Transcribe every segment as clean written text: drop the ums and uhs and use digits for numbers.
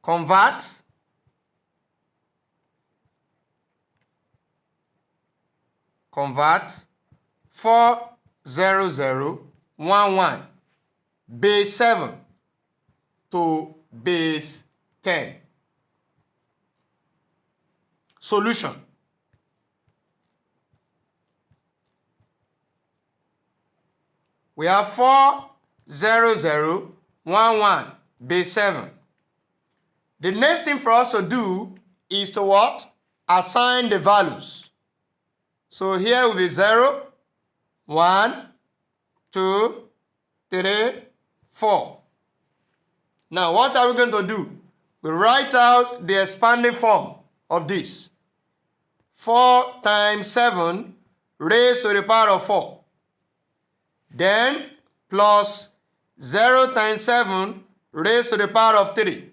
convert convert 40011 base 7 to base 10. Solution. We have 40011 base 7. The next thing for us to do is to what? Assign the values. So here will be 0, 1, 2, 3, 4. Now what are we going to do? We write out the expanding form of this. 4 times 7 raised to the power of 4. Then plus 0 times 7 raised to the power of 3.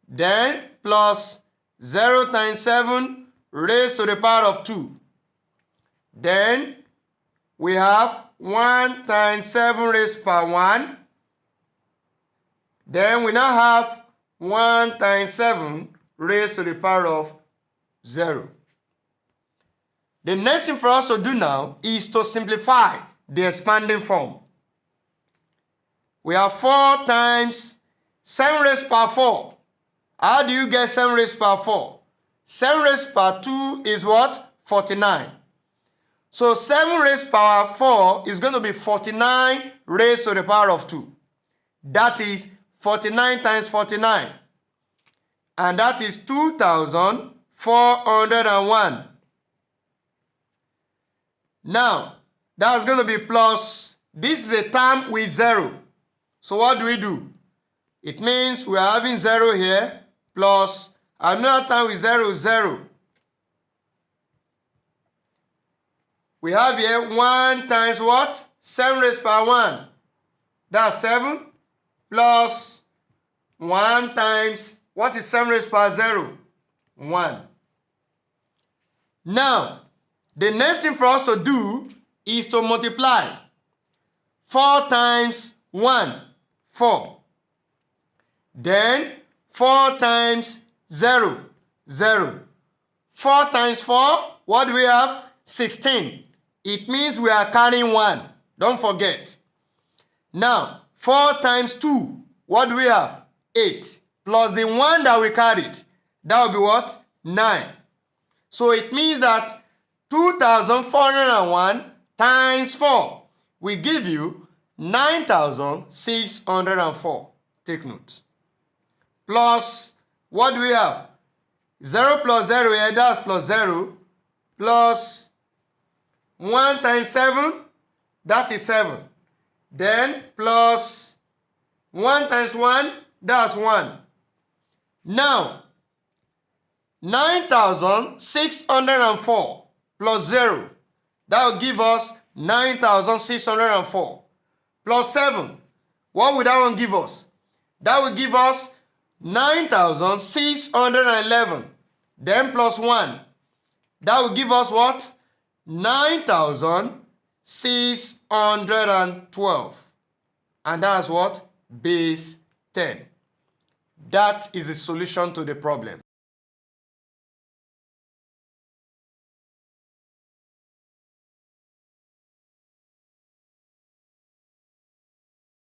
Then plus 0 times 7 raised to the power of 2. Then we have 1 times 7 raised to the power 1. Then we now have 1 times 7 raised to the power of 0. The next thing for us to do now is to simplify the expanding form. We have 4 times 7 raised to the power 4. How do you get 7 raised to the power 4? 7 raised to the power 2 is what? 49. So 7 raised to the power 4 is going to be 49 raised to the power of 2. That is 49 times 49. And that is 2,401. Now, that's going to be plus, this is a term with 0. So what do? It means we are having 0 here, plus another term with 0, 0. We have here 1 times what? 7 raised to the power 1. That's 7, plus 1 times, what is 7 raised to the power 0? 1. Now, the next thing for us to do is to multiply. 4 times 1, 4. Then 4 times 0, 0. 4 times 4, what do we have? 16. It means we are carrying 1. Don't forget. Now, 4 times 2, what do we have? 8. Plus the 1 that we carried. That will be what? 9. So it means that 2,401 times 4 will give you 9,604. Take note. Plus, what do we have? 0 plus 0 here, that's plus 0. Plus 1 times 7, that is 7. Then plus 1 times 1, that's 1. Now, 9,604 plus 0. That will give us 9,604. Plus 7. What would that one give us? That will give us 9,611. Then plus 1. That will give us what? 9,612. And that's what? Base 10. That is the solution to the problem.